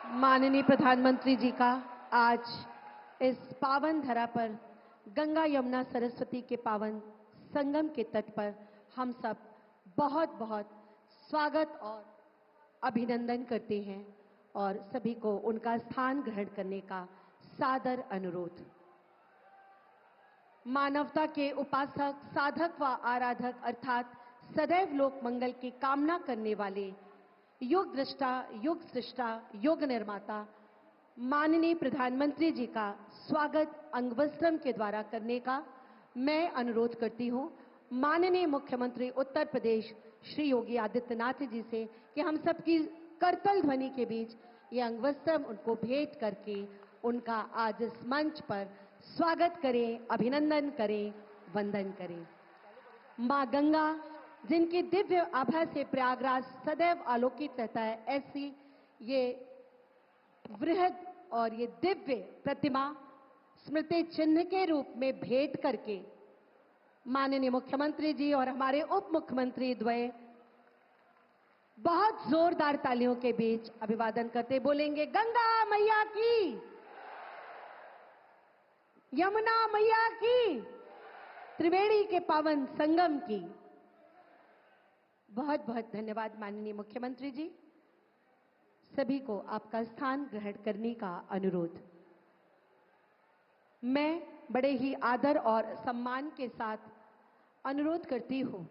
माननीय प्रधानमंत्री जी का आज इस पावन धरा पर गंगा यमुना सरस्वती के पावन संगम के तट पर हम सब बहुत बहुत स्वागत और अभिनंदन करते हैं और सभी को उनका स्थान ग्रहण करने का सादर अनुरोध। मानवता के उपासक, साधक व आराधक अर्थात सदैव लोक मंगल की कामना करने वाले युग दृष्टा, युग सृष्टा, युग निर्माता माननीय प्रधानमंत्री जी का स्वागत अंगवस्त्रम के द्वारा करने का मैं अनुरोध करती हूं माननीय मुख्यमंत्री उत्तर प्रदेश श्री योगी आदित्यनाथ जी से कि हम सबकी करतल ध्वनि के बीच ये अंगवस्त्रम उनको भेंट करके उनका आज इस मंच पर स्वागत करें, अभिनंदन करें, वंदन करें। मां गंगा जिनकी दिव्य आभा से प्रयागराज सदैव आलोकित रहता है, ऐसी ये वृहद और ये दिव्य प्रतिमा स्मृति चिन्ह के रूप में भेंट करके माननीय मुख्यमंत्री जी और हमारे उप मुख्यमंत्री द्वय बहुत जोरदार तालियों के बीच अभिवादन करते बोलेंगे, गंगा मैया की, यमुना मैया की, त्रिवेणी के पावन संगम की। बहुत बहुत धन्यवाद माननीय मुख्यमंत्री जी। सभी को आपका स्थान ग्रहण करने का अनुरोध। मैं बड़े ही आदर और सम्मान के साथ अनुरोध करती हूं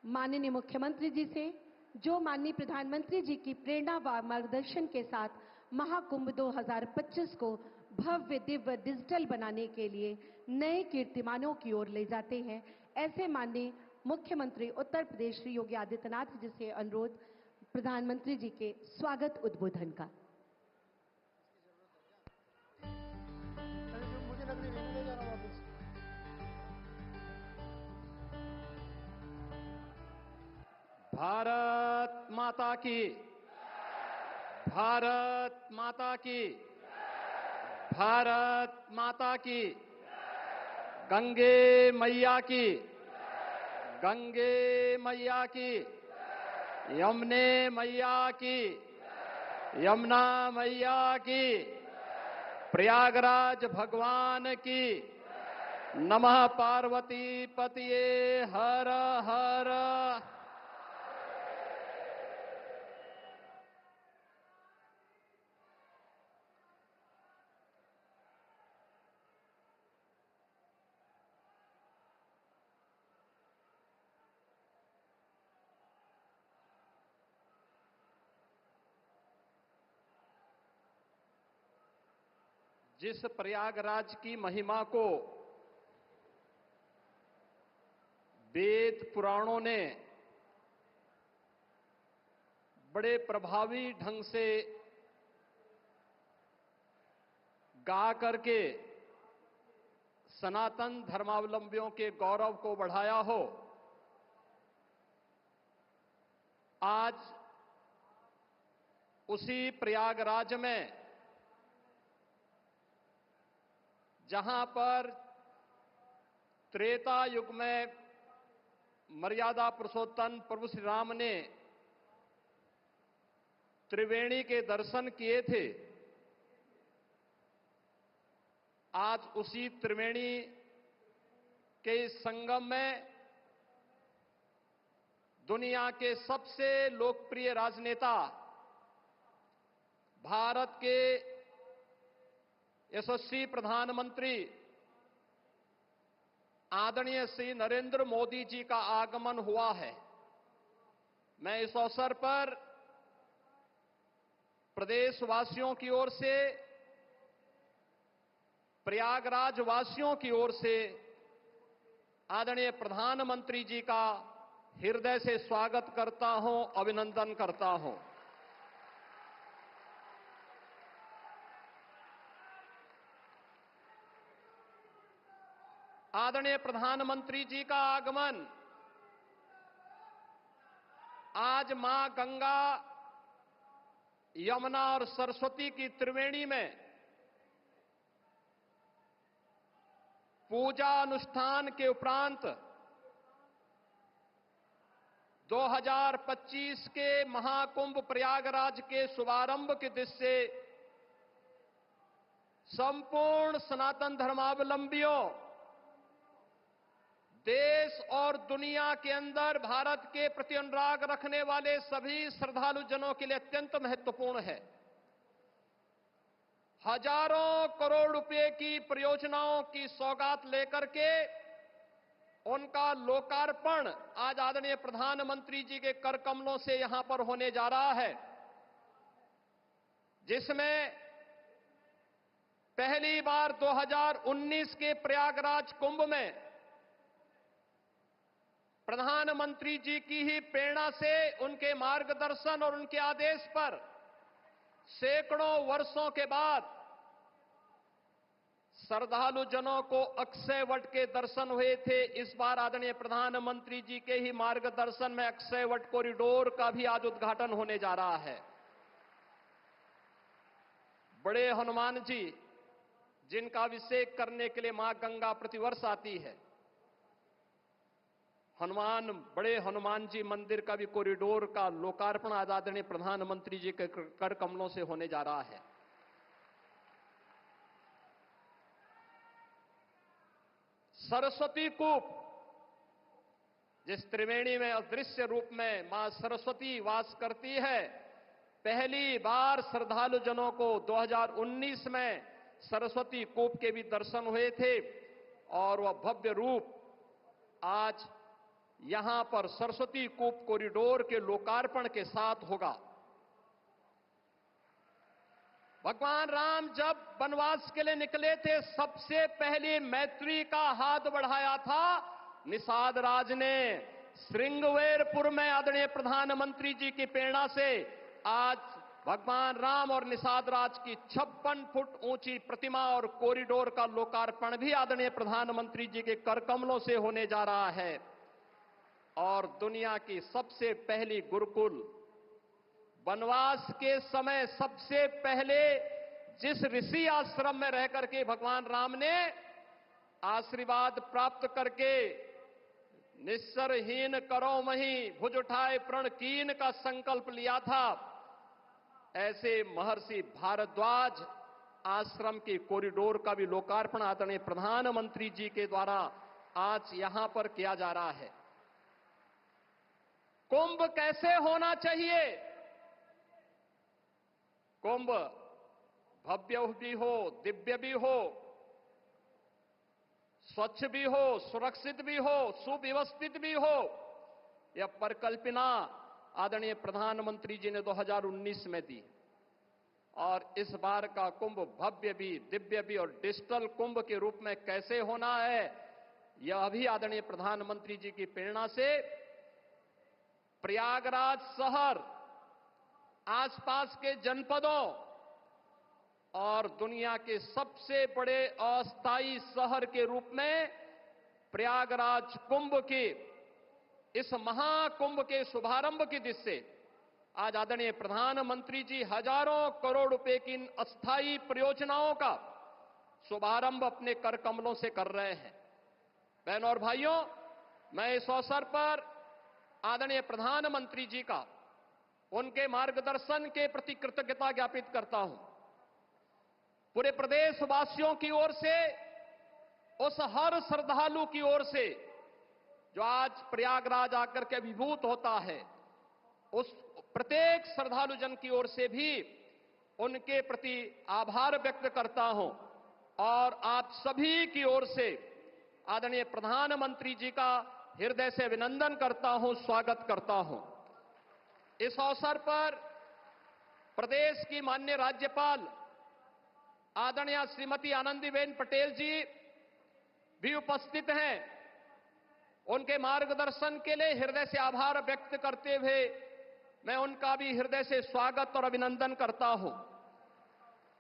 माननीय मुख्यमंत्री जी से, जो माननीय प्रधानमंत्री जी की प्रेरणा व मार्गदर्शन के साथ महाकुंभ 2025 को भव्य दिव्य डिजिटल बनाने के लिए नए कीर्तिमानों की ओर ले जाते हैं, ऐसे माननीय मुख्यमंत्री उत्तर प्रदेश श्री योगी आदित्यनाथ जी से अनुरोध प्रधानमंत्री जी के स्वागत उद्बोधन का। भारत माता की, भारत माता की, भारत माता की, गंगे मैया की, गंगे मैया की, यमुने मैया की, यमुना मैया की, प्रयागराज भगवान की, नमः पार्वती पतिये हर हर। जिस प्रयागराज की महिमा को वेद पुराणों ने बड़े प्रभावी ढंग से गा करके सनातन धर्मावलंबियों के गौरव को बढ़ाया हो, आज उसी प्रयागराज में जहां पर त्रेता युग में मर्यादा पुरुषोत्तम प्रभु श्री राम ने त्रिवेणी के दर्शन किए थे, आज उसी त्रिवेणी के संगम में दुनिया के सबसे लोकप्रिय राजनेता, भारत के यशस्वी प्रधानमंत्री आदरणीय श्री नरेंद्र मोदी जी का आगमन हुआ है। मैं इस अवसर पर प्रदेशवासियों की ओर से, प्रयागराज वासियों की ओर से आदरणीय प्रधानमंत्री जी का हृदय से स्वागत करता हूं, अभिनंदन करता हूं। आदरणीय प्रधानमंत्री जी का आगमन आज मां गंगा, यमुना और सरस्वती की त्रिवेणी में पूजा अनुष्ठान के उपरांत 2025 के महाकुंभ प्रयागराज के शुभारंभ की दृष्टि से संपूर्ण सनातन धर्मावलंबियों, देश और दुनिया के अंदर भारत के प्रति अनुराग रखने वाले सभी श्रद्धालु जनों के लिए अत्यंत महत्वपूर्ण है। हजारों करोड़ रुपए की परियोजनाओं की सौगात लेकर के उनका लोकार्पण आज आदरणीय प्रधानमंत्री जी के कर कमलों से यहां पर होने जा रहा है, जिसमें पहली बार 2019 के प्रयागराज कुंभ में प्रधानमंत्री जी की ही प्रेरणा से, उनके मार्गदर्शन और उनके आदेश पर सैकड़ों वर्षों के बाद श्रद्धालु जनों को अक्षय वट के दर्शन हुए थे। इस बार आदरणीय प्रधानमंत्री जी के ही मार्गदर्शन में अक्षय वट कॉरिडोर का भी आज उद्घाटन होने जा रहा है। बड़े हनुमान जी, जिनका अभिषेक करने के लिए मां गंगा प्रतिवर्ष आती है, बड़े हनुमान जी मंदिर का भी कॉरिडोर का लोकार्पण आज आदरणीय प्रधानमंत्री जी के कर कमलों से होने जा रहा है। सरस्वती कूप, जिस त्रिवेणी में अदृश्य रूप में मां सरस्वती वास करती है, पहली बार श्रद्धालु जनों को 2019 में सरस्वती कूप के भी दर्शन हुए थे और वह भव्य रूप आज यहां पर सरस्वती कूप कॉरिडोर के लोकार्पण के साथ होगा। भगवान राम जब वनवास के लिए निकले थे, सबसे पहले मैत्री का हाथ बढ़ाया था निषाद राज ने। श्रृंगवेरपुर में आदरणीय प्रधानमंत्री जी की प्रेरणा से आज भगवान राम और निषाद राज की 56 फुट ऊंची प्रतिमा और कॉरिडोर का लोकार्पण भी आदरणीय प्रधानमंत्री जी के कर कमलों से होने जा रहा है। और दुनिया की सबसे पहली गुरुकुल, वनवास के समय सबसे पहले जिस ऋषि आश्रम में रह करके भगवान राम ने आशीर्वाद प्राप्त करके निस्सरहीन करो मही भुज उठाए प्रण कीन का संकल्प लिया था, ऐसे महर्षि भारद्वाज आश्रम के कॉरिडोर का भी लोकार्पण आदरणीय प्रधानमंत्री जी के द्वारा आज यहां पर किया जा रहा है। कुंभ कैसे होना चाहिए? कुंभ भव्य भी हो, दिव्य भी हो, स्वच्छ भी हो, सुरक्षित भी हो, सुव्यवस्थित भी हो, यह परिकल्पना आदरणीय प्रधानमंत्री जी ने 2019 में दी। और इस बार का कुंभ भव्य भी, दिव्य भी और डिजिटल कुंभ के रूप में कैसे होना है, यह भी आदरणीय प्रधानमंत्री जी की प्रेरणा से प्रयागराज शहर, आसपास के जनपदों और दुनिया के सबसे बड़े अस्थायी शहर के रूप में प्रयागराज कुंभ के इस महाकुंभ के शुभारंभ की दिशा से आज आदरणीय प्रधानमंत्री जी हजारों करोड़ रुपए की इन अस्थायी परियोजनाओं का शुभारंभ अपने कर कमलों से कर रहे हैं। बहनों और भाइयों, मैं इस अवसर पर आदरणीय प्रधानमंत्री जी का उनके मार्गदर्शन के प्रति कृतज्ञता ज्ञापित करता हूं। पूरे प्रदेशवासियों की ओर से, उस हर श्रद्धालु की ओर से जो आज प्रयागराज आकर के अभिभूत होता है, उस प्रत्येक श्रद्धालु जन की ओर से भी उनके प्रति आभार व्यक्त करता हूं और आप सभी की ओर से आदरणीय प्रधानमंत्री जी का हृदय से अभिनंदन करता हूं, स्वागत करता हूं। इस अवसर पर प्रदेश की माननीय राज्यपाल आदरणीय श्रीमती आनंदीबेन पटेल जी भी उपस्थित हैं। उनके मार्गदर्शन के लिए हृदय से आभार व्यक्त करते हुए मैं उनका भी हृदय से स्वागत और अभिनंदन करता हूं।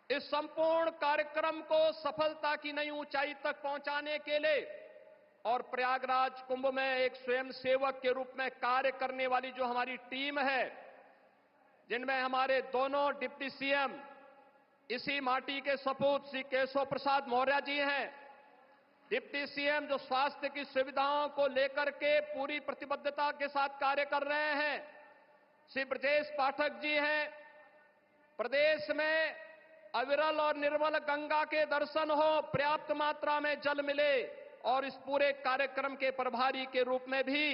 इस संपूर्ण कार्यक्रम को सफलता की नई ऊंचाई तक पहुंचाने के लिए और प्रयागराज कुंभ में एक स्वयंसेवक के रूप में कार्य करने वाली जो हमारी टीम है, जिनमें हमारे दोनों डिप्टी सीएम, इसी माटी के सपूत श्री केशव प्रसाद मौर्य जी हैं, डिप्टी सीएम जो स्वास्थ्य की सुविधाओं को लेकर के पूरी प्रतिबद्धता के साथ कार्य कर रहे हैं, श्री ब्रजेश पाठक जी हैं। प्रदेश में अविरल और निर्मल गंगा के दर्शन हो, पर्याप्त मात्रा में जल मिले, और इस पूरे कार्यक्रम के प्रभारी के रूप में भी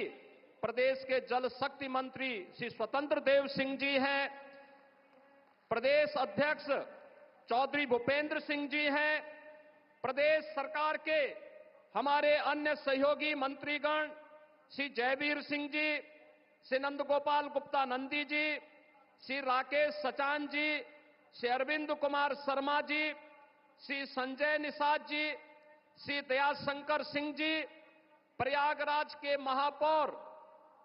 प्रदेश के जल शक्ति मंत्री श्री स्वतंत्र देव सिंह जी हैं। प्रदेश अध्यक्ष चौधरी भूपेंद्र सिंह जी हैं। प्रदेश सरकार के हमारे अन्य सहयोगी मंत्रीगण श्री जयवीर सिंह जी, श्री नंदगोपाल गुप्ता नंदी जी, श्री राकेश सचान जी, श्री अरविंद कुमार शर्मा जी, श्री संजय निषाद जी, श्री दयाशंकर सिंह जी, प्रयागराज के महापौर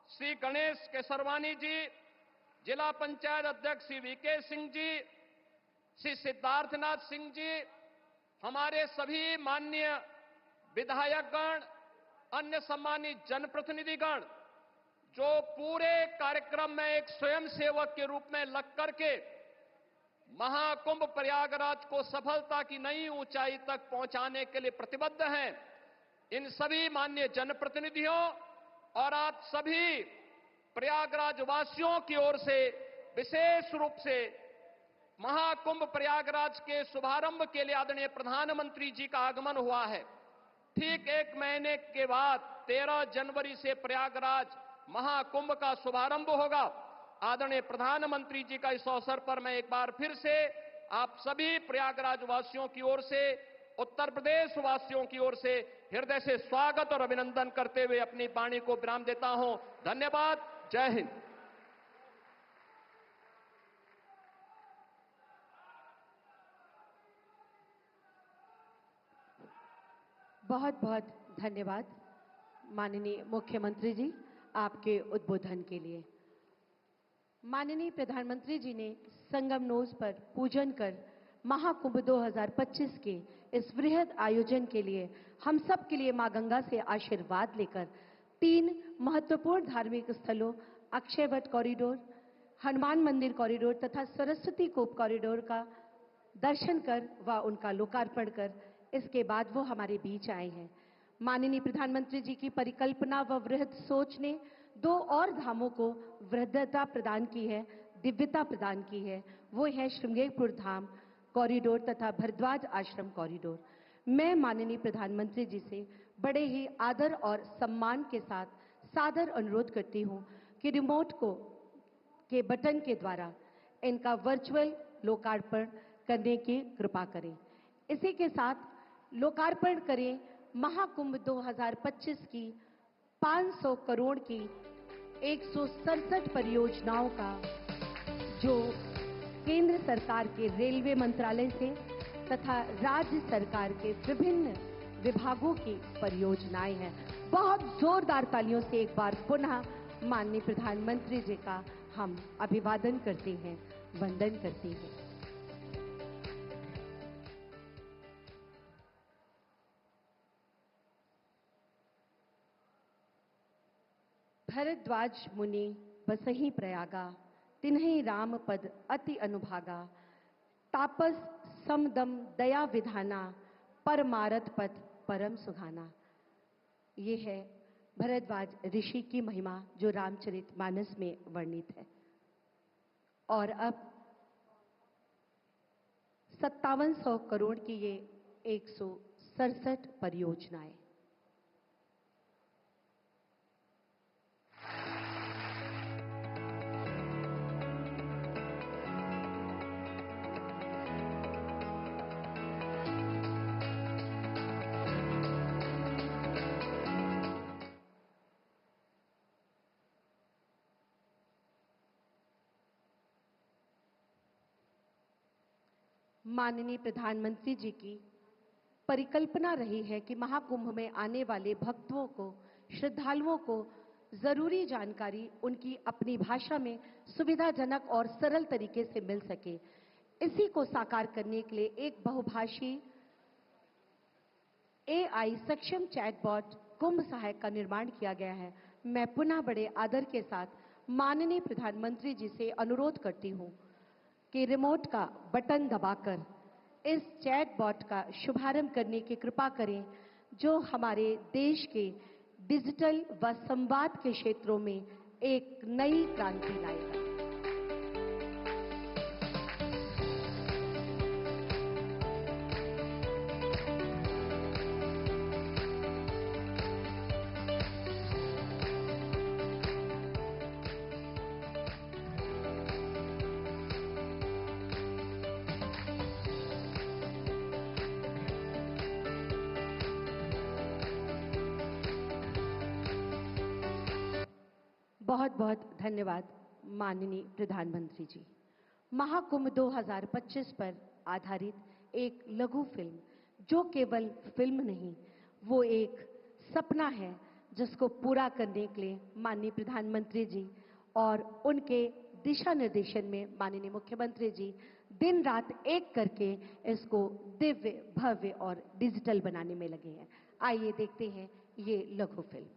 श्री गणेश केसरवानी जी, जिला पंचायत अध्यक्ष श्री वीके सिंह जी, श्री सिद्धार्थनाथ सिंह जी, हमारे सभी माननीय विधायकगण, अन्य सम्मानित जनप्रतिनिधिगण जो पूरे कार्यक्रम में एक स्वयंसेवक के रूप में लग करके महाकुंभ प्रयागराज को सफलता की नई ऊंचाई तक पहुंचाने के लिए प्रतिबद्ध हैं, इन सभी माननीय जनप्रतिनिधियों और आप सभी प्रयागराज वासियों की ओर से विशेष रूप से महाकुंभ प्रयागराज के शुभारंभ के लिए आदरणीय प्रधानमंत्री जी का आगमन हुआ है। ठीक एक महीने के बाद 13 जनवरी से प्रयागराज महाकुंभ का शुभारंभ होगा। आदरणीय प्रधानमंत्री जी का इस अवसर पर मैं एक बार फिर से आप सभी प्रयागराज वासियों की ओर से, उत्तर प्रदेश वासियों की ओर से हृदय से स्वागत और अभिनंदन करते हुए अपनी वाणी को विराम देता हूं। धन्यवाद। जय हिंद। बहुत बहुत धन्यवाद माननीय मुख्यमंत्री जी आपके उद्बोधन के लिए। माननीय प्रधानमंत्री जी ने संगम नोज पर पूजन कर महाकुंभ 2025 के इस वृहद आयोजन के लिए हम सब के लिए मां गंगा से आशीर्वाद लेकर 3 महत्वपूर्ण धार्मिक स्थलों अक्षयवट कॉरिडोर, हनुमान मंदिर कॉरिडोर तथा सरस्वती कूप कॉरिडोर का दर्शन कर व उनका लोकार्पण कर इसके बाद वो हमारे बीच आए हैं। माननीय प्रधानमंत्री जी की परिकल्पना व वृहद सोच ने 2 और धामों को वृद्धता प्रदान की है, दिव्यता प्रदान की है। वो है श्रृंगेरपुर धाम कॉरिडोर तथा भरद्वाज आश्रम कॉरिडोर। मैं माननीय प्रधानमंत्री जी से बड़े ही आदर और सम्मान के साथ सादर अनुरोध करती हूं कि रिमोट के बटन के द्वारा इनका वर्चुअल लोकार्पण करने की कृपा करें। इसी के साथ लोकार्पण करें महाकुंभ 2025 की 500 करोड़ की 167 परियोजनाओं का, जो केंद्र सरकार के रेलवे मंत्रालय से तथा राज्य सरकार के विभिन्न विभागों की परियोजनाएं हैं। बहुत जोरदार तालियों से एक बार पुनः माननीय प्रधानमंत्री जी का हम अभिवादन करते हैं, वंदन करते हैं। भरद्वाज मुनि बसहि प्रयागा, तिन्हि राम पद अति अनुभागा, तापस समदम दया विधाना, परमारथ पद परम सुहाना। ये है भरद्वाज ऋषि की महिमा जो रामचरितमानस में वर्णित है। और अब 5700 करोड़ की ये 167 परियोजनाएं। माननीय प्रधानमंत्री जी की परिकल्पना रही है कि महाकुंभ में आने वाले भक्तों को, श्रद्धालुओं को जरूरी जानकारी उनकी अपनी भाषा में सुविधाजनक और सरल तरीके से मिल सके। इसी को साकार करने के लिए एक बहुभाषी AI सक्षम चैटबॉट कुंभ सहायक का निर्माण किया गया है। मैं पुनः बड़े आदर के साथ माननीय प्रधानमंत्री जी से अनुरोध करती हूं कि रिमोट का बटन दबाकर इस चैटबॉट का शुभारंभ करने की कृपा करें। जो हमारे देश के डिजिटल व संवाद के क्षेत्रों में एक नई क्रांति लाएगा। बहुत बहुत धन्यवाद माननीय प्रधानमंत्री जी। महाकुंभ 2025 पर आधारित एक लघु फिल्म, जो केवल फिल्म नहीं, वो एक सपना है जिसको पूरा करने के लिए माननीय प्रधानमंत्री जी और उनके दिशा निर्देशन में माननीय मुख्यमंत्री जी दिन रात एक करके इसको दिव्य, भव्य और डिजिटल बनाने में लगे हैं। आइए देखते हैं ये लघु फिल्म।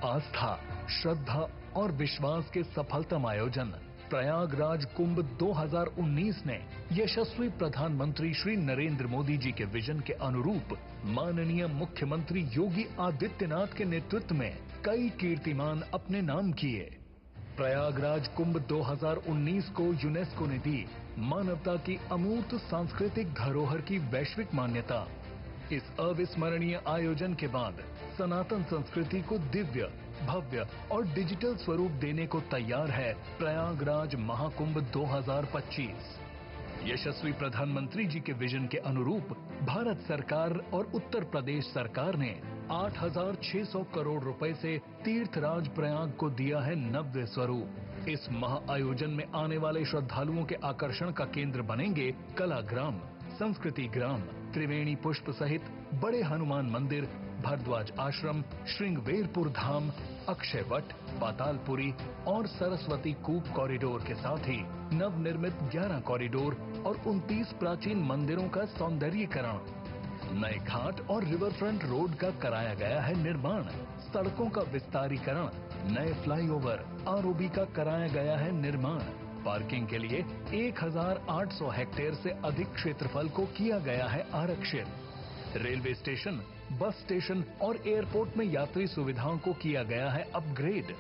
आस्था, श्रद्धा और विश्वास के सफलतम आयोजन प्रयागराज कुंभ 2019 ने यशस्वी प्रधानमंत्री श्री नरेंद्र मोदी जी के विजन के अनुरूप माननीय मुख्यमंत्री योगी आदित्यनाथ के नेतृत्व में कई कीर्तिमान अपने नाम किए। प्रयागराज कुंभ 2019 को यूनेस्को ने दी मानवता की अमूर्त सांस्कृतिक धरोहर की वैश्विक मान्यता। इस अविस्मरणीय आयोजन के बाद सनातन संस्कृति को दिव्य, भव्य और डिजिटल स्वरूप देने को तैयार है प्रयागराज महाकुंभ 2025। यशस्वी प्रधानमंत्री जी के विजन के अनुरूप भारत सरकार और उत्तर प्रदेश सरकार ने 8,600 करोड़ रुपए से तीर्थराज प्रयाग को दिया है नव्य स्वरूप। इस महाआयोजन में आने वाले श्रद्धालुओं के आकर्षण का केंद्र बनेंगे कलाग्राम, संस्कृति ग्राम, त्रिवेणी पुष्प सहित बड़े हनुमान मंदिर, भरद्वाज आश्रम, श्रृंगवेरपुर धाम, अक्षय वट, पातालपुरी और सरस्वती कूप कॉरिडोर के साथ ही नवनिर्मित 11 कॉरिडोर और 29 प्राचीन मंदिरों का सौंदर्यीकरण। नए घाट और रिवरफ्रंट रोड का कराया गया है निर्माण। सड़कों का विस्तारीकरण, नए फ्लाईओवर, आरओबी का कराया गया है निर्माण। पार्किंग के लिए 1,800 हेक्टेयर से अधिक क्षेत्रफल को किया गया है आरक्षित। रेलवे स्टेशन, बस स्टेशन और एयरपोर्ट में यात्री सुविधाओं को किया गया है अपग्रेड।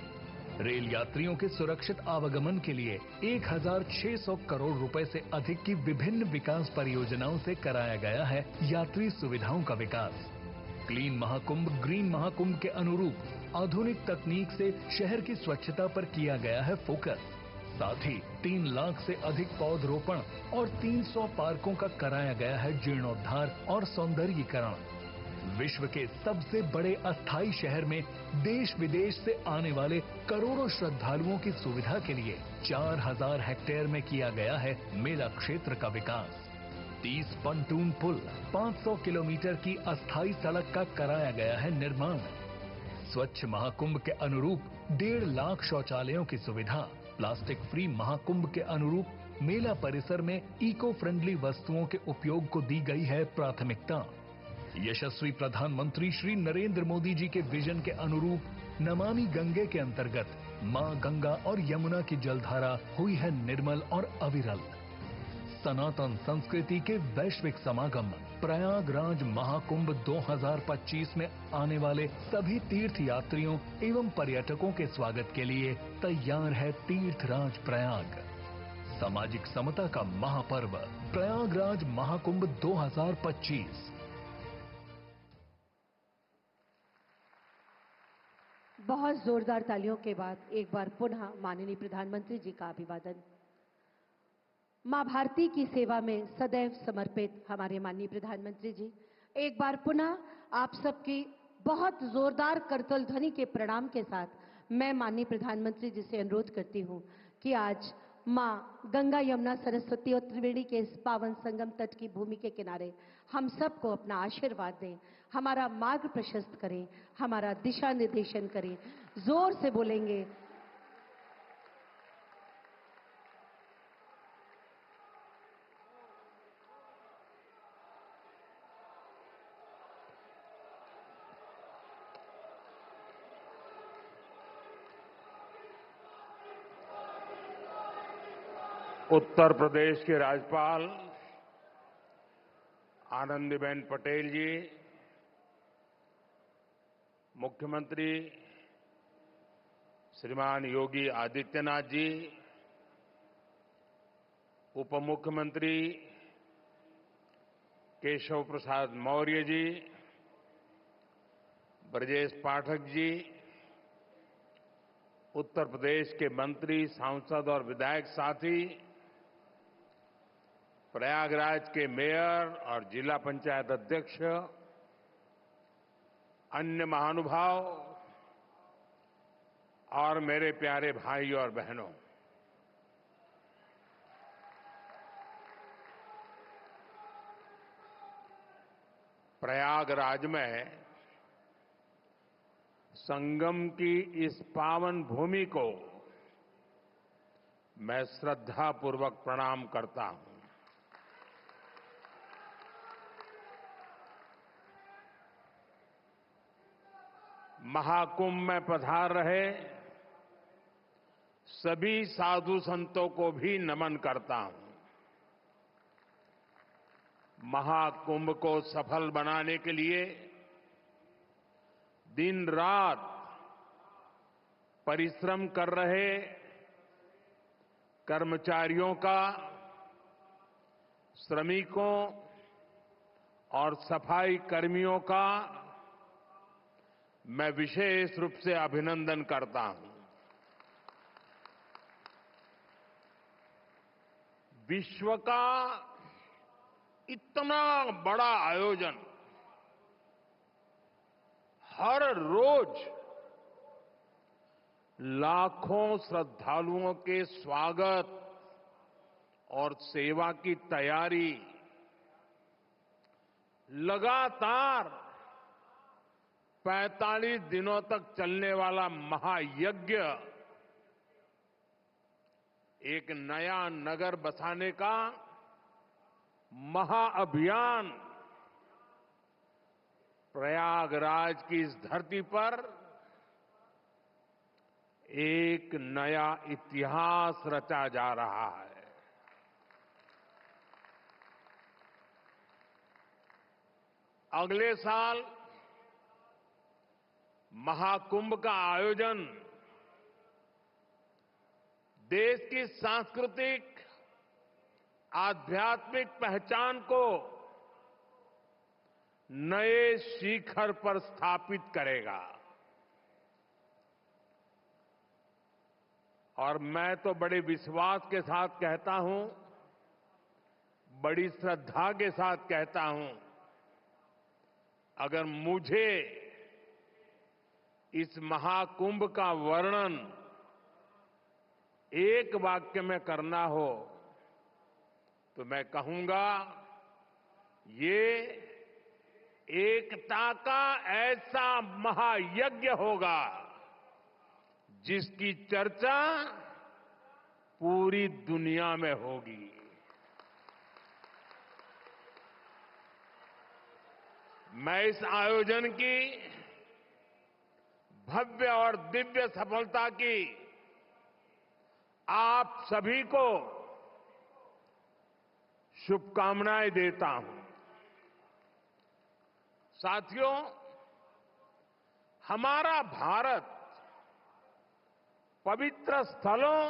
रेल यात्रियों के सुरक्षित आवागमन के लिए 1,600 करोड़ रुपए से अधिक की विभिन्न विकास परियोजनाओं से कराया गया है यात्री सुविधाओं का विकास। क्लीन महाकुंभ, ग्रीन महाकुंभ के अनुरूप आधुनिक तकनीक से शहर की स्वच्छता पर किया गया है फोकस। साथ ही 3 लाख से अधिक पौधरोपण और 300 पार्कों का कराया गया है जीर्णोद्धार और सौंदर्यीकरण। विश्व के सबसे बड़े अस्थायी शहर में देश विदेश से आने वाले करोड़ों श्रद्धालुओं की सुविधा के लिए 4,000 हेक्टेयर में किया गया है मेला क्षेत्र का विकास। 30 पंटून पुल, 500 किलोमीटर की अस्थायी सड़क का कराया गया है निर्माण। स्वच्छ महाकुंभ के अनुरूप 1.5 लाख शौचालयों की सुविधा। प्लास्टिक फ्री महाकुंभ के अनुरूप मेला परिसर में इको फ्रेंडली वस्तुओं के उपयोग को दी गई है प्राथमिकता। यशस्वी प्रधानमंत्री श्री नरेंद्र मोदी जी के विजन के अनुरूप नमामि गंगे के अंतर्गत मां गंगा और यमुना की जलधारा हुई है निर्मल और अविरल। सनातन संस्कृति के वैश्विक समागम प्रयागराज महाकुंभ 2025 में आने वाले सभी तीर्थ यात्रियों एवं पर्यटकों के स्वागत के लिए तैयार है तीर्थराज प्रयाग। सामाजिक समता का महापर्व प्रयागराज महाकुंभ 2025। बहुत जोरदार तालियों के बाद एक बार पुनः माननीय प्रधानमंत्री जी का अभिवादन। मां भारती की सेवा में सदैव समर्पित हमारे माननीय प्रधानमंत्री जी, एक बार पुनः आप सबकी बहुत जोरदार करतल ध्वनि के प्रणाम के साथ मैं माननीय प्रधानमंत्री जी से अनुरोध करती हूं कि आज मां गंगा, यमुना, सरस्वती और त्रिवेणी के इस पावन संगम तट की भूमि के किनारे हम सबको अपना आशीर्वाद दें, हमारा मार्ग प्रशस्त करें, हमारा दिशा निर्देशन करें। जोर से बोलेंगे। उत्तर प्रदेश के राज्यपाल आनंदीबेन पटेल जी, मुख्यमंत्री श्रीमान योगी आदित्यनाथ जी, उप मुख्यमंत्री केशव प्रसाद मौर्य जी, ब्रजेश पाठक जी, उत्तर प्रदेश के मंत्री, सांसद और विधायक साथी, प्रयागराज के मेयर और जिला पंचायत अध्यक्ष, अन्य महानुभाव और मेरे प्यारे भाई और बहनों, प्रयागराज में संगम की इस पावन भूमि को मैं श्रद्धापूर्वक प्रणाम करता हूं। महाकुंभ में पधार रहे सभी साधु संतों को भी नमन करता हूं। महाकुंभ को सफल बनाने के लिए दिन रात परिश्रम कर रहे कर्मचारियों का, श्रमिकों और सफाई कर्मियों का मैं विशेष रूप से अभिनंदन करता हूं। विश्व का इतना बड़ा आयोजन हर रोज लाखों श्रद्धालुओं के स्वागत और सेवा की तैयारी, लगातार 45 दिनों तक चलने वाला महायज्ञ, एक नया नगर बसाने का महाअभियान प्रयागराज की इस धरती पर एक नया इतिहास रचा जा रहा है। अगले साल महाकुंभ का आयोजन देश की सांस्कृतिक आध्यात्मिक पहचान को नए शिखर पर स्थापित करेगा। और मैं तो बड़े विश्वास के साथ कहता हूं, बड़ी श्रद्धा के साथ कहता हूं, अगर मुझे इस महाकुंभ का वर्णन एक वाक्य में करना हो तो मैं कहूंगा, ये एकता का ऐसा महायज्ञ होगा जिसकी चर्चा पूरी दुनिया में होगी। मैं इस आयोजन की भव्य और दिव्य सफलता की आप सभी को शुभकामनाएं देता हूं। साथियों, हमारा भारत पवित्र स्थलों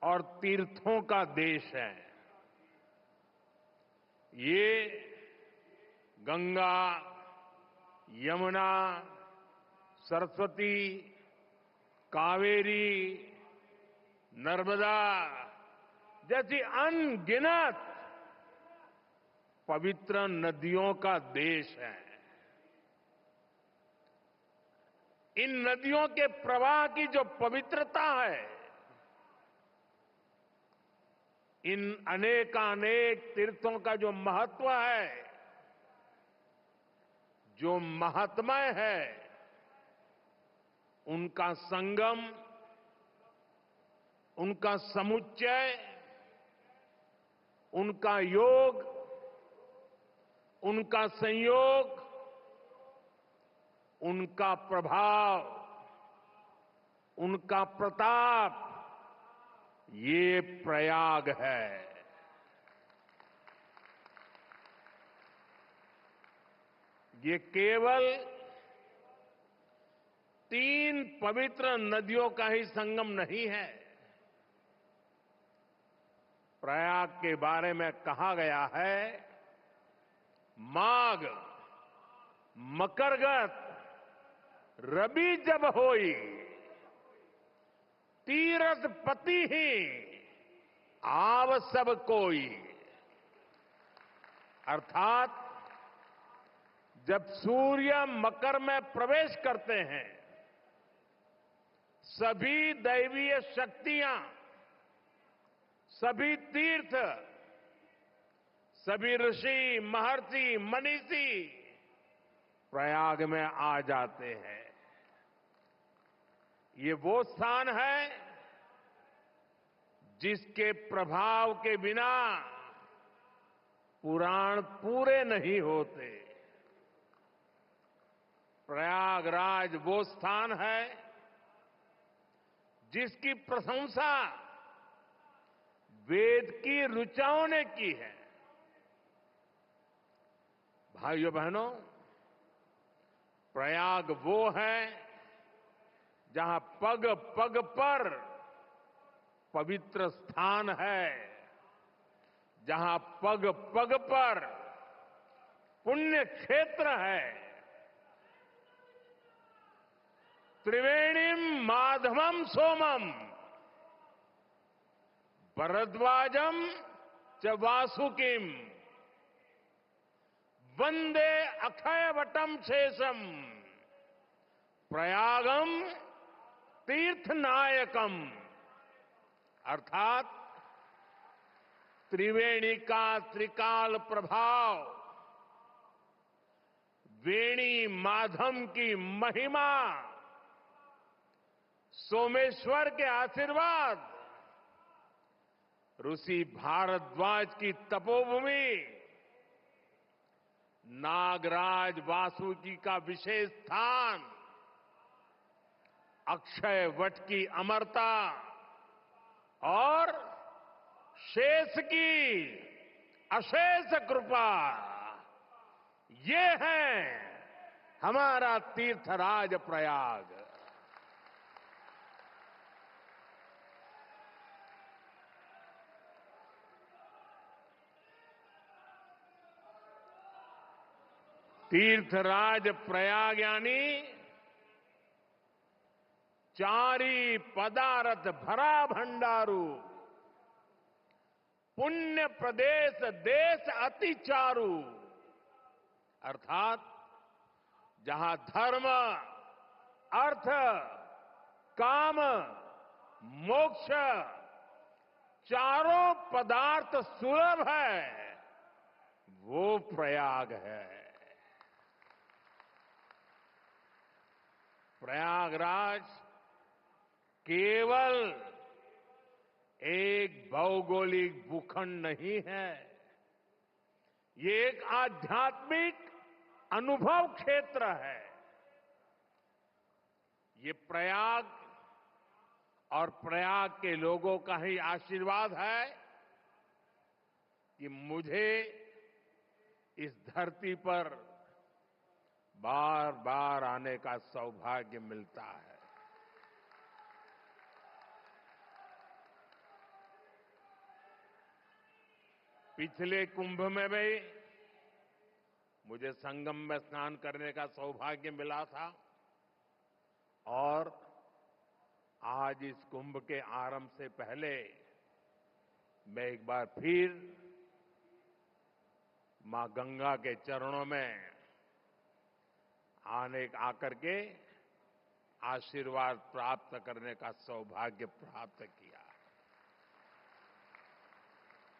और तीर्थों का देश है। ये गंगा, यमुना, सरस्वती, कावेरी, नर्मदा जैसी अनगिनत पवित्र नदियों का देश है। इन नदियों के प्रवाह की जो पवित्रता है, इन अनेकानेक तीर्थों का जो महत्व है, जो महात्म्य है, उनका संगम, उनका समुच्चय, उनका योग, उनका संयोग, उनका प्रभाव, उनका प्रताप, ये प्रयाग है। ये केवल तीन पवित्र नदियों का ही संगम नहीं है। प्रयाग के बारे में कहा गया है, माघ मकरगत रवि जब होई, तीरथ पति ही आव सब कोई। अर्थात जब सूर्य मकर में प्रवेश करते हैं, सभी दैवीय शक्तियां, सभी तीर्थ, सभी ऋषि, महर्षि, मनीषी प्रयाग में आ जाते हैं। ये वो स्थान है जिसके प्रभाव के बिना पुराण पूरे नहीं होते। प्रयागराज वो स्थान है जिसकी प्रशंसा वेद की ऋचाओं ने की है। भाइयों बहनों, प्रयाग वो है जहां पग पग पर पवित्र स्थान है, जहां पग पग पर पुण्य क्षेत्र है। त्रिवेणीम माधवम सोमम भरद्वाजम च वासुकिम वंदे अक्षयवटम शेषम प्रयागम तीर्थनायकम। अर्थात त्रिवेणी का त्रिकाल प्रभाव, वेणी माधव की महिमा, सोमेश्वर के आशीर्वाद, ऋषि भारद्वाज की तपोभूमि, नागराज वासुकी का विशेष स्थान, अक्षय वट की अमरता और शेष की अशेष कृपा, ये है हमारा तीर्थराज प्रयाग। तीर्थराज प्रयाग यानी चारी पदारथ भरा भंडारू, पुण्य प्रदेश देश अति चारू। अर्थात जहां धर्म, अर्थ, काम, मोक्ष चारों पदार्थ सुलभ है, वो प्रयाग है। प्रयागराज केवल एक भौगोलिक भूखंड नहीं है, ये एक आध्यात्मिक अनुभव क्षेत्र है। ये प्रयाग और प्रयाग के लोगों का ही आशीर्वाद है कि मुझे इस धरती पर बार बार आने का सौभाग्य मिलता है। पिछले कुंभ में भी मुझे संगम में स्नान करने का सौभाग्य मिला था और आज इस कुंभ के आरंभ से पहले मैं एक बार फिर मां गंगा के चरणों में आकर के आशीर्वाद प्राप्त करने का सौभाग्य प्राप्त किया।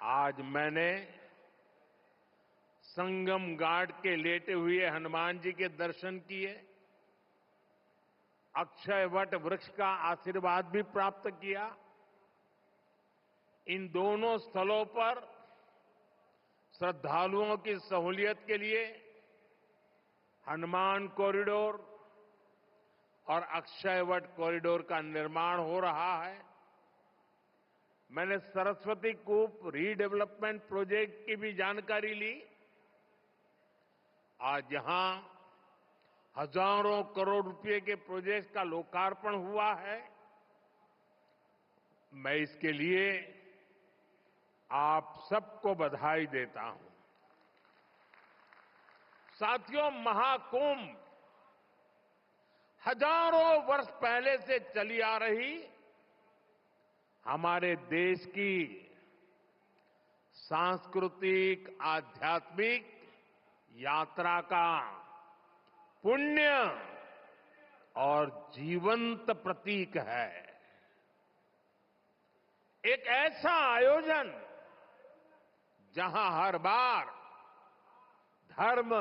आज मैंने संगम घाट के लेटे हुए हनुमान जी के दर्शन किए, अक्षय वट वृक्ष का आशीर्वाद भी प्राप्त किया। इन दोनों स्थलों पर श्रद्धालुओं की सहूलियत के लिए हनुमान कॉरिडोर और अक्षय वट कॉरिडोर का निर्माण हो रहा है। मैंने सरस्वती कूप रीडेवलपमेंट प्रोजेक्ट की भी जानकारी ली। आज यहां हजारों करोड़ रुपए के प्रोजेक्ट का लोकार्पण हुआ है। मैं इसके लिए आप सबको बधाई देता हूं। साथियों, महाकुंभ हजारों वर्ष पहले से चली आ रही हमारे देश की सांस्कृतिक, आध्यात्मिक यात्रा का पुण्य और जीवंत प्रतीक है। एक ऐसा आयोजन जहां हर बार धर्म,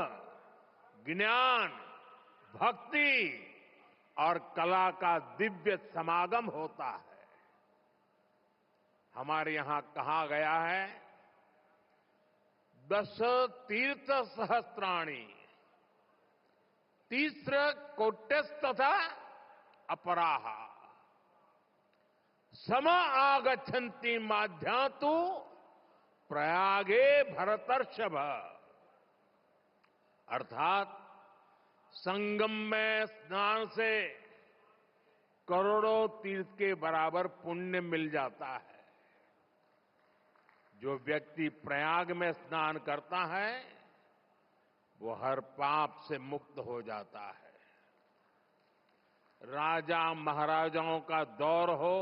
ज्ञान, भक्ति और कला का दिव्य समागम होता है। हमारे यहां कहा गया है, दश तीर्थ सहस्त्राणि तीस्र कोट्यस्तथा अपराहा सम आगच्छन्ति माध्यातु प्रयागे भरतर्षभ। अर्थात संगम में स्नान से करोड़ों तीर्थ के बराबर पुण्य मिल जाता है। जो व्यक्ति प्रयाग में स्नान करता है वो हर पाप से मुक्त हो जाता है। राजा महाराजाओं का दौर हो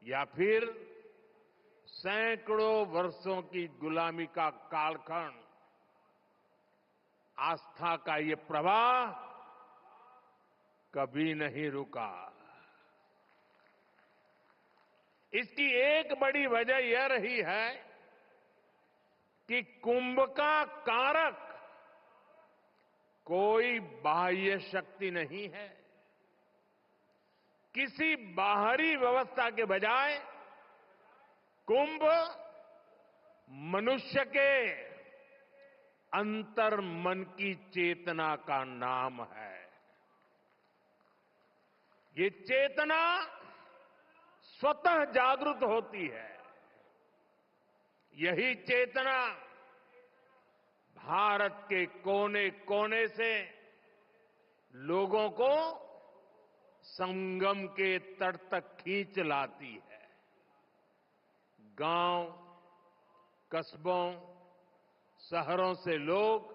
या फिर सैकड़ों वर्षों की गुलामी का कालखंड, आस्था का ये प्रवाह कभी नहीं रुका। इसकी एक बड़ी वजह यह रही है कि कुंभ का कारक कोई बाह्य शक्ति नहीं है। किसी बाहरी व्यवस्था के बजाय कुंभ मनुष्य के अंतर मन की चेतना का नाम है। ये चेतना स्वतः जागृत होती है। यही चेतना भारत के कोने कोने से लोगों को संगम के तट तक खींच लाती है। गांव, कस्बों, शहरों से लोग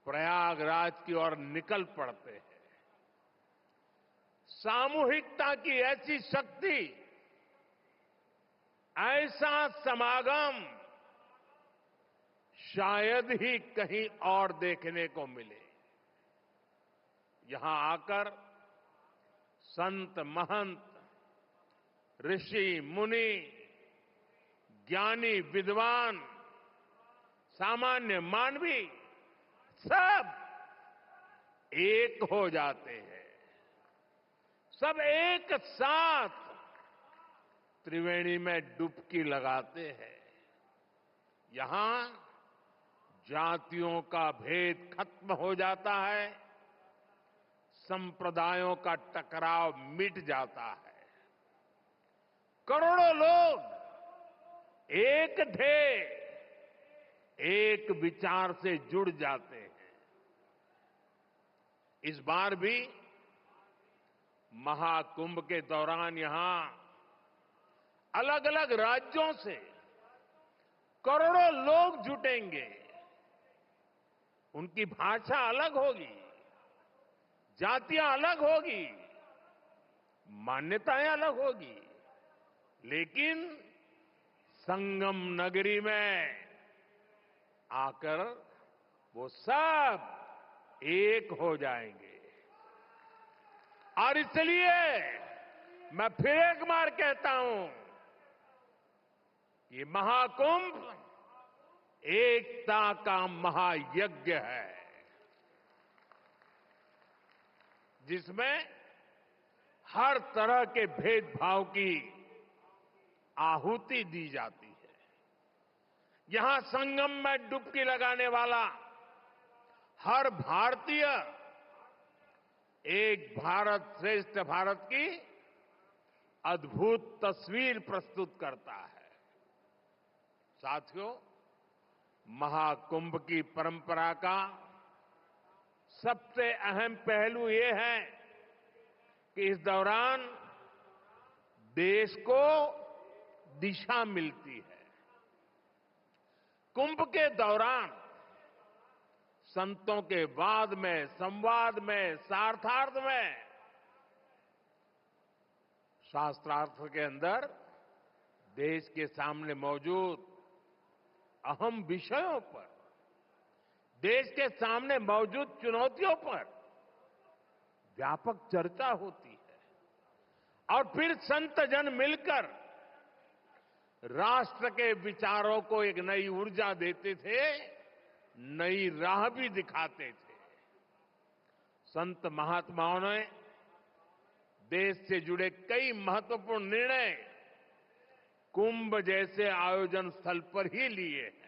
प्रयागराज की ओर निकल पड़ते हैं। सामूहिकता की ऐसी शक्ति, ऐसा समागम शायद ही कहीं और देखने को मिले। यहां आकर संत, महंत, ऋषि, मुनि, ज्ञानी, विद्वान, सामान्य मानवी सब एक हो जाते हैं। सब एक साथ त्रिवेणी में डुबकी लगाते हैं। यहां जातियों का भेद खत्म हो जाता है, संप्रदायों का टकराव मिट जाता है। करोड़ों लोग एक थे, एक विचार से जुड़ जाते हैं। इस बार भी महाकुंभ के दौरान यहां अलग अलग राज्यों से करोड़ों लोग जुटेंगे। उनकी भाषा अलग होगी, जातियां अलग होगी, मान्यताएं अलग होगी, लेकिन संगम नगरी में आकर वो सब एक हो जाएंगे। और इसलिए मैं फिर एक बार कहता हूं, ये महाकुंभ एकता का महायज्ञ है, जिसमें हर तरह के भेदभाव की आहुति दी जाती है। यहां संगम में डुबकी लगाने वाला हर भारतीय एक भारत श्रेष्ठ भारत की अद्भुत तस्वीर प्रस्तुत करता है। साथियों, महाकुंभ की परंपरा का सबसे अहम पहलू ये है कि इस दौरान देश को दिशा मिलती है। कुंभ के दौरान संतों के वाद में, संवाद में, शास्त्रार्थ में, शास्त्रार्थ के अंदर देश के सामने मौजूद अहम विषयों पर, देश के सामने मौजूद चुनौतियों पर व्यापक चर्चा होती है और फिर संत जन मिलकर राष्ट्र के विचारों को एक नई ऊर्जा देते थे, नई राह भी दिखाते थे। संत महात्माओं ने देश से जुड़े कई महत्वपूर्ण निर्णय कुंभ जैसे आयोजन स्थल पर ही लिए हैं।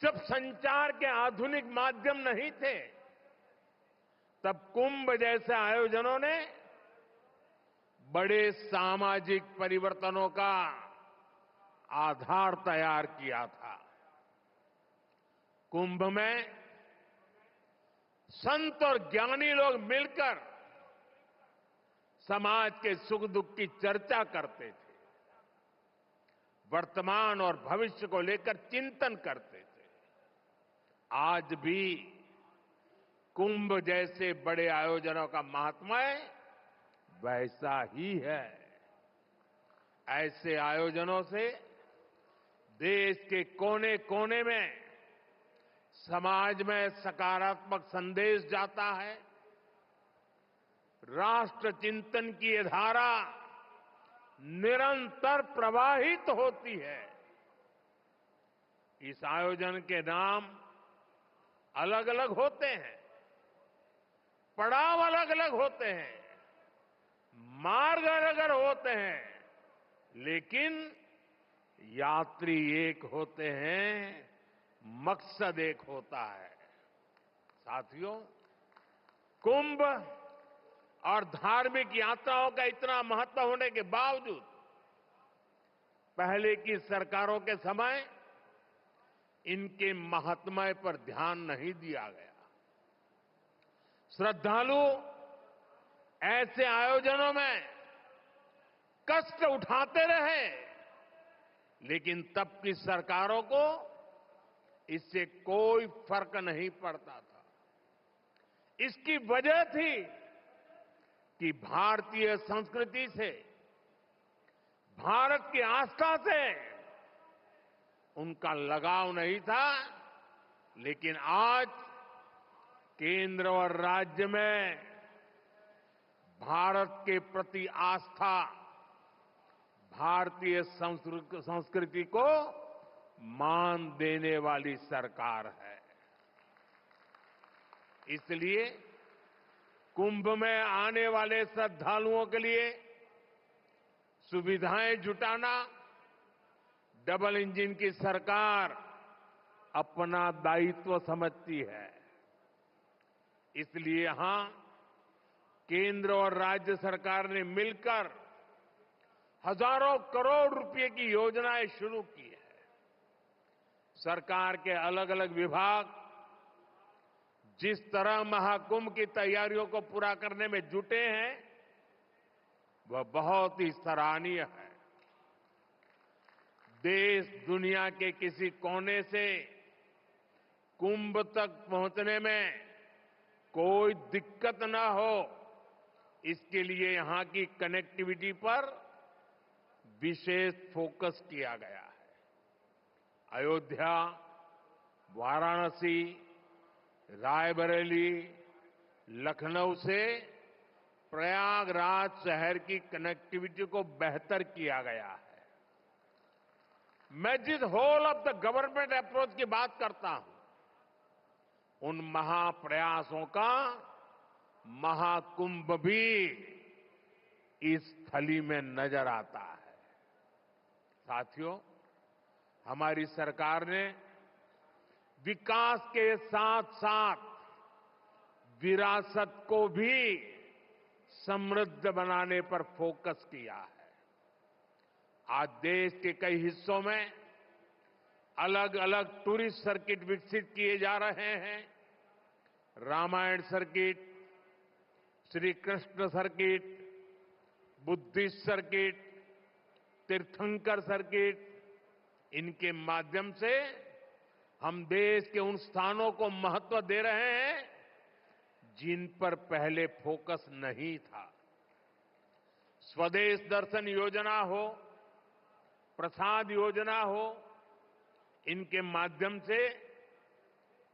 जब संचार के आधुनिक माध्यम नहीं थे, तब कुंभ जैसे आयोजनों ने बड़े सामाजिक परिवर्तनों का आधार तैयार किया था। कुंभ में संत और ज्ञानी लोग मिलकर समाज के सुख दुख की चर्चा करते थे, वर्तमान और भविष्य को लेकर चिंतन करते थे। आज भी कुंभ जैसे बड़े आयोजनों का महात्म्य वैसा ही है। ऐसे आयोजनों से देश के कोने कोने में समाज में सकारात्मक संदेश जाता है। राष्ट्र चिंतन की ये धारा निरंतर प्रवाहित होती है। इस आयोजन के नाम अलग अलग होते हैं, पड़ाव अलग अलग होते हैं, मार्ग अलग अलग होते हैं, लेकिन यात्री एक होते हैं, मकसद एक होता है। साथियों, कुंभ और धार्मिक यात्राओं का इतना महत्व होने के बावजूद पहले की सरकारों के समय इनके महात्म्य पर ध्यान नहीं दिया गया। श्रद्धालु ऐसे आयोजनों में कष्ट उठाते रहे, लेकिन तब की सरकारों को इससे कोई फर्क नहीं पड़ता था। इसकी वजह थी कि भारतीय संस्कृति से, भारत की आस्था से उनका लगाव नहीं था। लेकिन आज केंद्र और राज्य में भारत के प्रति आस्था, भारतीय संस्कृति को मान देने वाली सरकार है। इसलिए कुंभ में आने वाले श्रद्धालुओं के लिए सुविधाएं जुटाना डबल इंजन की सरकार अपना दायित्व समझती है। इसलिए यहां केंद्र और राज्य सरकार ने मिलकर हजारों करोड़ रुपए की योजनाएं शुरू की है। सरकार के अलग अलग विभाग जिस तरह महाकुंभ की तैयारियों को पूरा करने में जुटे हैं, वह बहुत ही सराहनीय है। देश दुनिया के किसी कोने से कुंभ तक पहुंचने में कोई दिक्कत न हो, इसके लिए यहां की कनेक्टिविटी पर विशेष फोकस किया गया है। अयोध्या, वाराणसी, रायबरेली, लखनऊ से प्रयागराज शहर की कनेक्टिविटी को बेहतर किया गया है। मैं जिस whole of the government approach की बात करता हूं, उन महाप्रयासों का महाकुंभ भी इस थली में नजर आता है। साथियों, हमारी सरकार ने विकास के साथ साथ विरासत को भी समृद्ध बनाने पर फोकस किया है। आज देश के कई हिस्सों में अलग अलग टूरिस्ट सर्किट विकसित किए जा रहे हैं। Ramayan circuit, Shri Krishna circuit, Buddhist circuit, Tirthankar circuit, इनके माध्यम से हम देश के उन स्थानों को महत्व दे रहे हैं जिन पर पहले फोकस नहीं था। स्वदेश दर्शन योजना हो, प्रसाद योजना हो, इनके माध्यम से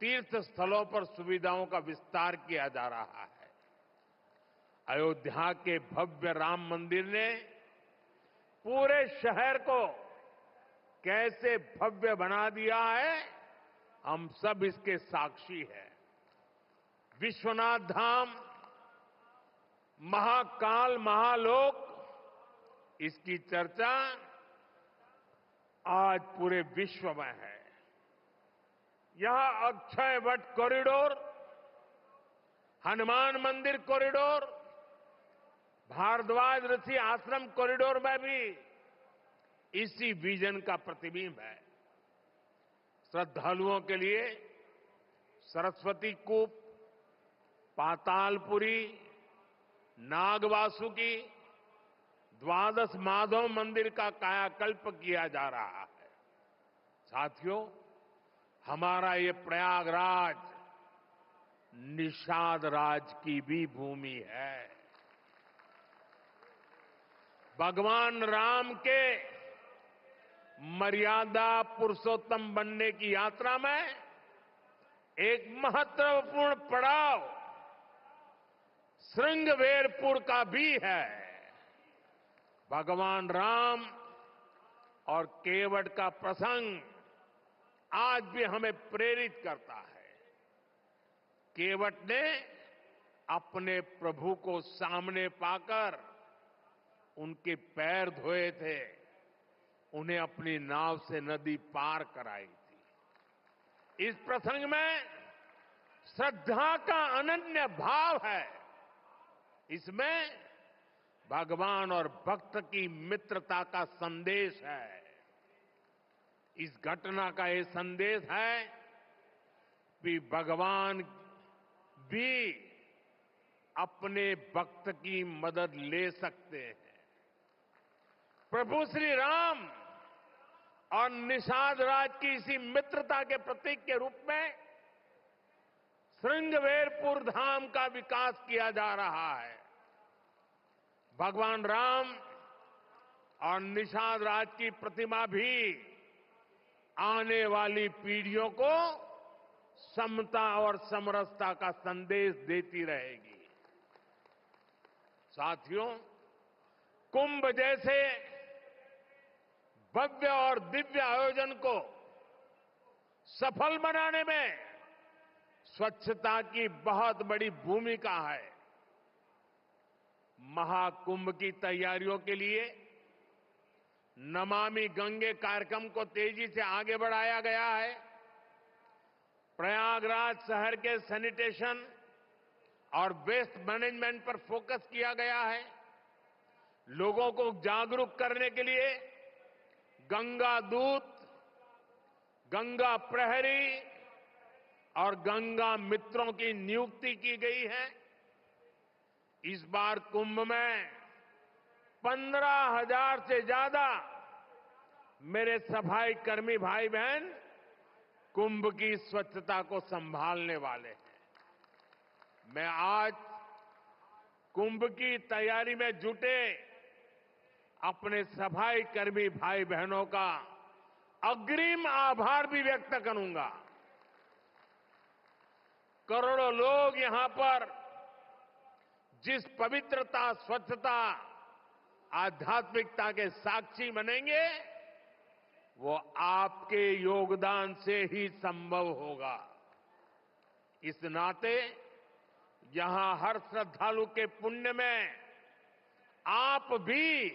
तीर्थ स्थलों पर सुविधाओं का विस्तार किया जा रहा है। अयोध्या के भव्य राम मंदिर ने पूरे शहर को कैसे भव्य बना दिया है, हम सब इसके साक्षी हैं। विश्वनाथ धाम, महाकाल, महालोक, इसकी चर्चा आज पूरे विश्व में है। यहां अक्षय वट कॉरिडोर, हनुमान मंदिर कॉरिडोर, भारद्वाज ऋषि आश्रम कॉरिडोर में भी इसी विजन का प्रतिबिंब है। श्रद्धालुओं के लिए सरस्वती कूप, पातालपुरी, नागवासुकी, द्वादश माधव मंदिर का कायाकल्प किया जा रहा है। साथियों, हमारा ये प्रयागराज निषाद राज की भी भूमि है। भगवान राम के मर्यादा पुरुषोत्तम बनने की यात्रा में एक महत्वपूर्ण पड़ाव श्रृंगवेरपुर का भी है। भगवान राम और केवट का प्रसंग आज भी हमें प्रेरित करता है। केवट ने अपने प्रभु को सामने पाकर उनके पैर धोए थे, उन्हें अपनी नाव से नदी पार कराई थी। इस प्रसंग में श्रद्धा का अनन्य भाव है। इसमें भगवान और भक्त की मित्रता का संदेश है। इस घटना का ये संदेश है कि भगवान भी अपने भक्त की मदद ले सकते हैं। प्रभु श्री राम और निषाद राज की इसी मित्रता के प्रतीक के रूप में श्रृंगवेरपुर धाम का विकास किया जा रहा है। भगवान राम और निषाद राज की प्रतिमा भी आने वाली पीढ़ियों को समता और समरसता का संदेश देती रहेगी। साथियों, कुंभ जैसे भव्य और दिव्य आयोजन को सफल बनाने में स्वच्छता की बहुत बड़ी भूमिका है। महाकुंभ की तैयारियों के लिए नमामि गंगे कार्यक्रम को तेजी से आगे बढ़ाया गया है। प्रयागराज शहर के सैनिटेशन और वेस्ट मैनेजमेंट पर फोकस किया गया है। लोगों को जागरूक करने के लिए गंगा दूत, गंगा प्रहरी और गंगा मित्रों की नियुक्ति की गई है। इस बार कुंभ में 15,000 से ज्यादा मेरे सफाई कर्मी भाई बहन कुंभ की स्वच्छता को संभालने वाले हैं। मैं आज कुंभ की तैयारी में जुटे अपने सफाई कर्मी भाई बहनों का अग्रिम आभार भी व्यक्त करूंगा। करोड़ों लोग यहां पर जिस पवित्रता, स्वच्छता, आध्यात्मिकता के साक्षी बनेंगे, वो आपके योगदान से ही संभव होगा। इस नाते यहां हर श्रद्धालु के पुण्य में आप भी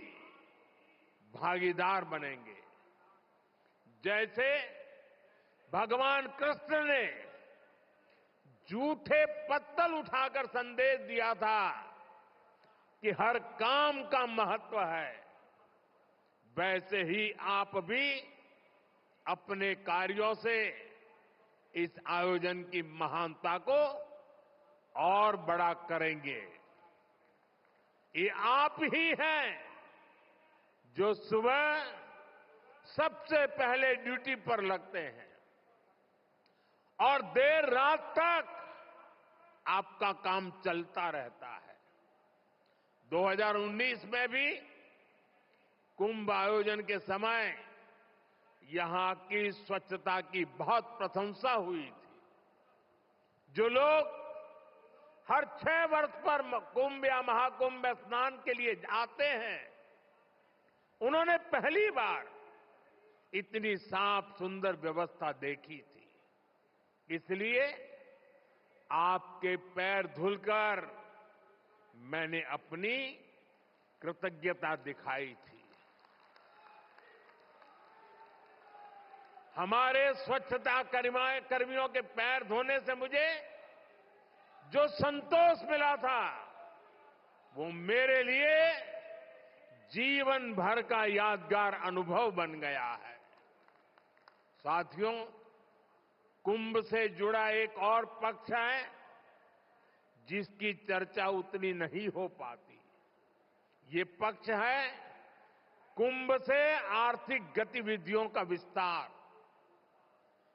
भागीदार बनेंगे। जैसे भगवान कृष्ण ने झूठे पत्तल उठाकर संदेश दिया था कि हर काम का महत्व है, वैसे ही आप भी अपने कार्यों से इस आयोजन की महानता को और बड़ा करेंगे। ये आप ही हैं जो सुबह सबसे पहले ड्यूटी पर लगते हैं और देर रात तक आपका काम चलता रहता है। 2019 में भी कुंभ आयोजन के समय यहां की स्वच्छता की बहुत प्रशंसा हुई थी। जो लोग हर 6 वर्ष पर कुंभ या महाकुंभ में स्नान के लिए आते हैं, उन्होंने पहली बार इतनी साफ सुंदर व्यवस्था देखी थी। इसलिए आपके पैर धुलकर मैंने अपनी कृतज्ञता दिखाई थी। हमारे स्वच्छता कर्मियों के पैर धोने से मुझे जो संतोष मिला था, वो मेरे लिए जीवन भर का यादगार अनुभव बन गया है। साथियों, कुंभ से जुड़ा एक और पक्ष है जिसकी चर्चा उतनी नहीं हो पाती। ये पक्ष है कुंभ से आर्थिक गतिविधियों का विस्तार।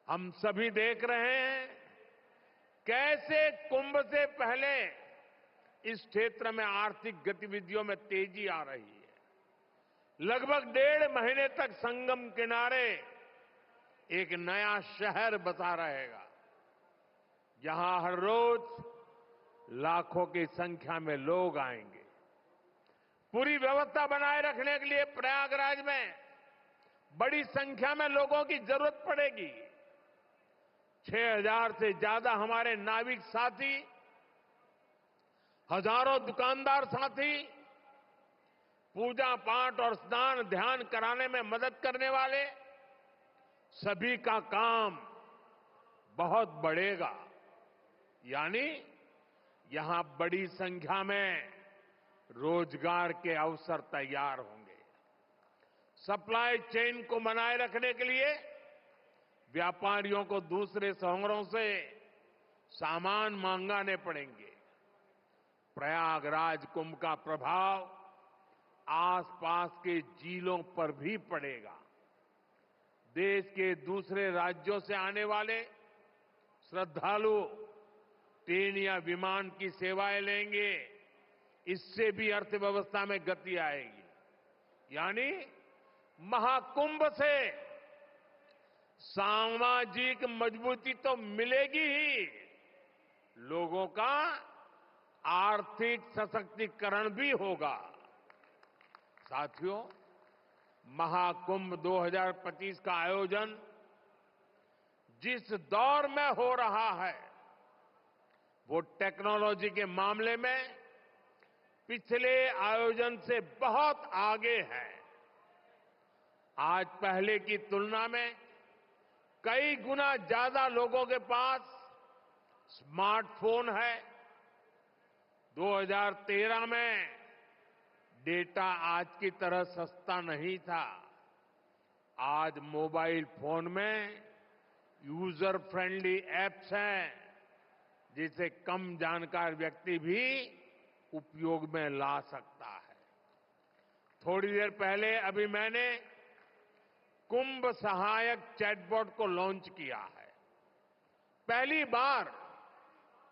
हम सभी देख रहे हैं कैसे कुंभ से पहले इस क्षेत्र में आर्थिक गतिविधियों में तेजी आ रही है। लगभग 1.5 महीने तक संगम किनारे एक नया शहर बसा रहेगा, जहां हर रोज लाखों की संख्या में लोग आएंगे। पूरी व्यवस्था बनाए रखने के लिए प्रयागराज में बड़ी संख्या में लोगों की जरूरत पड़ेगी। 6,000 से ज्यादा हमारे नाविक साथी, हजारों दुकानदार साथी, पूजा पाठ और स्नान ध्यान कराने में मदद करने वाले सभी का काम बहुत बढ़ेगा। यानी यहां बड़ी संख्या में रोजगार के अवसर तैयार होंगे। सप्लाई चेन को बनाए रखने के लिए व्यापारियों को दूसरे शहरों से सामान मंगाने पड़ेंगे। प्रयागराज कुंभ का प्रभाव आसपास के जिलों पर भी पड़ेगा। देश के दूसरे राज्यों से आने वाले श्रद्धालु ट्रेन या विमान की सेवाएं लेंगे। इससे भी अर्थव्यवस्था में गति आएगी। यानी महाकुंभ से सामाजिक मजबूती तो मिलेगी ही, लोगों का आर्थिक सशक्तिकरण भी होगा। साथियों, महाकुंभ 2025 का आयोजन जिस दौर में हो रहा है, वो टेक्नोलॉजी के मामले में पिछले आयोजन से बहुत आगे है। आज पहले की तुलना में कई गुना ज्यादा लोगों के पास स्मार्टफोन है। 2013 में डेटा आज की तरह सस्ता नहीं था। आज मोबाइल फोन में यूजर फ्रेंडली एप्स हैं, जिसे कम जानकार व्यक्ति भी उपयोग में ला सकता है। थोड़ी देर पहले अभी मैंने कुंभ सहायक चैटबॉट को लॉन्च किया है। पहली बार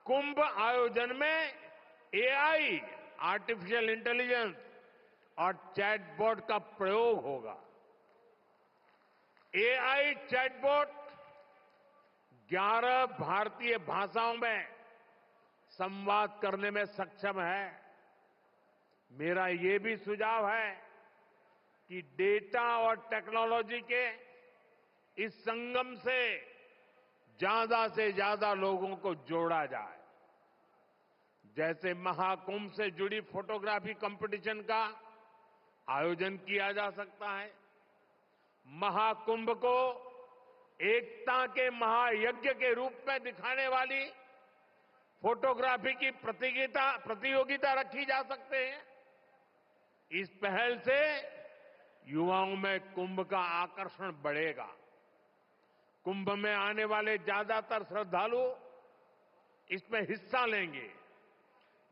कुंभ आयोजन में एआई, आर्टिफिशियल इंटेलिजेंस और चैटबॉट का प्रयोग होगा। एआई चैटबॉट 11 भारतीय भाषाओं में संवाद करने में सक्षम है। मेरा ये भी सुझाव है कि डेटा और टेक्नोलॉजी के इस संगम से ज्यादा लोगों को जोड़ा जाए। जैसे महाकुंभ से जुड़ी फोटोग्राफी कंपटीशन का आयोजन किया जा सकता है। महाकुंभ को एकता के महायज्ञ के रूप में दिखाने वाली फोटोग्राफी की प्रतियोगिता रखी जा सकते हैं। इस पहल से युवाओं में कुंभ का आकर्षण बढ़ेगा। कुंभ में आने वाले ज्यादातर श्रद्धालु इसमें हिस्सा लेंगे,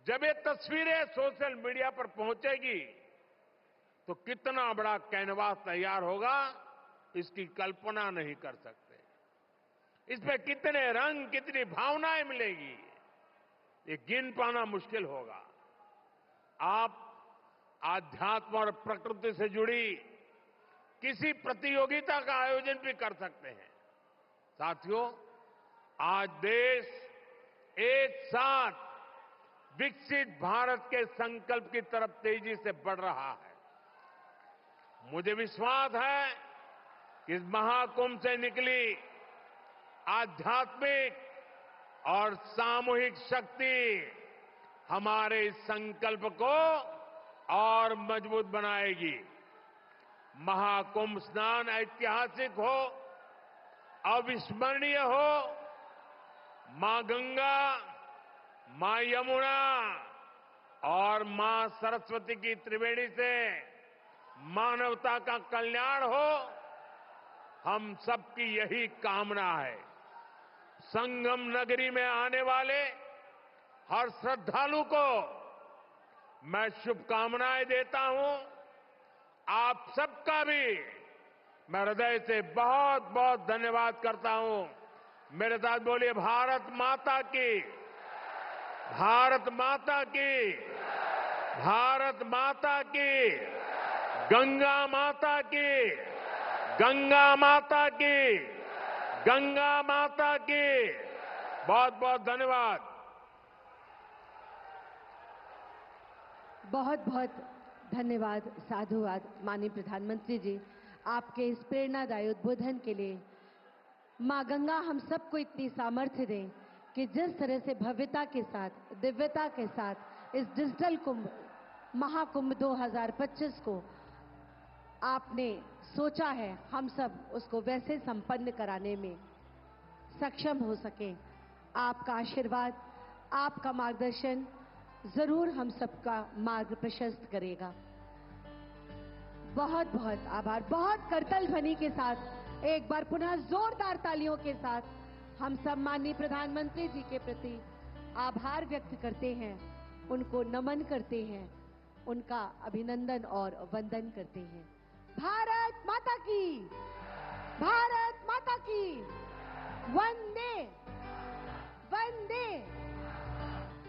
जब ये तस्वीरें सोशल मीडिया पर पहुंचेगी तो कितना बड़ा कैनवास तैयार होगा, इसकी कल्पना नहीं कर सकते। इसमें कितने रंग, कितनी भावनाएं मिलेगी, ये गिन पाना मुश्किल होगा। आप आध्यात्म और प्रकृति से जुड़ी किसी प्रतियोगिता का आयोजन भी कर सकते हैं। साथियों, आज देश एक साथ विकसित भारत के संकल्प की तरफ तेजी से बढ़ रहा है। मुझे विश्वास है कि इस महाकुंभ से निकली आध्यात्मिक और सामूहिक शक्ति हमारे इस संकल्प को और मजबूत बनाएगी। महाकुंभ स्नान ऐतिहासिक हो, अविस्मरणीय हो, मां गंगा, मां यमुना और मां सरस्वती की त्रिवेणी से मानवता का कल्याण हो, हम सबकी यही कामना है। संगम नगरी में आने वाले हर श्रद्धालु को मैं शुभकामनाएं देता हूं। आप सबका भी मैं हृदय से बहुत बहुत धन्यवाद करता हूं। मेरे साथ बोलिए, भारत माता की, भारत माता की, भारत माता की, गंगा माता की, गंगा माता की, गंगा माता की। बहुत बहुत धन्यवाद। बहुत बहुत धन्यवाद, साधुवाद माननीय प्रधानमंत्री जी, आपके इस प्रेरणादायी उद्बोधन के लिए। मां गंगा हम सबको इतनी सामर्थ्य दें कि जिस तरह से भव्यता के साथ, दिव्यता के साथ इस डिजिटल कुंभ, महाकुंभ 2025 को आपने सोचा है, हम सब उसको वैसे संपन्न कराने में सक्षम हो सके। आपका आशीर्वाद, आपका मार्गदर्शन जरूर हम सबका मार्ग प्रशस्त करेगा। बहुत बहुत आभार। बहुत करतल ध्वनि के साथ एक बार पुनः जोरदार तालियों के साथ हम सब माननीय प्रधानमंत्री जी के प्रति आभार व्यक्त करते हैं, उनको नमन करते हैं, उनका अभिनंदन और वंदन करते हैं। भारत माता की, भारत माता की, वंदे वंदे।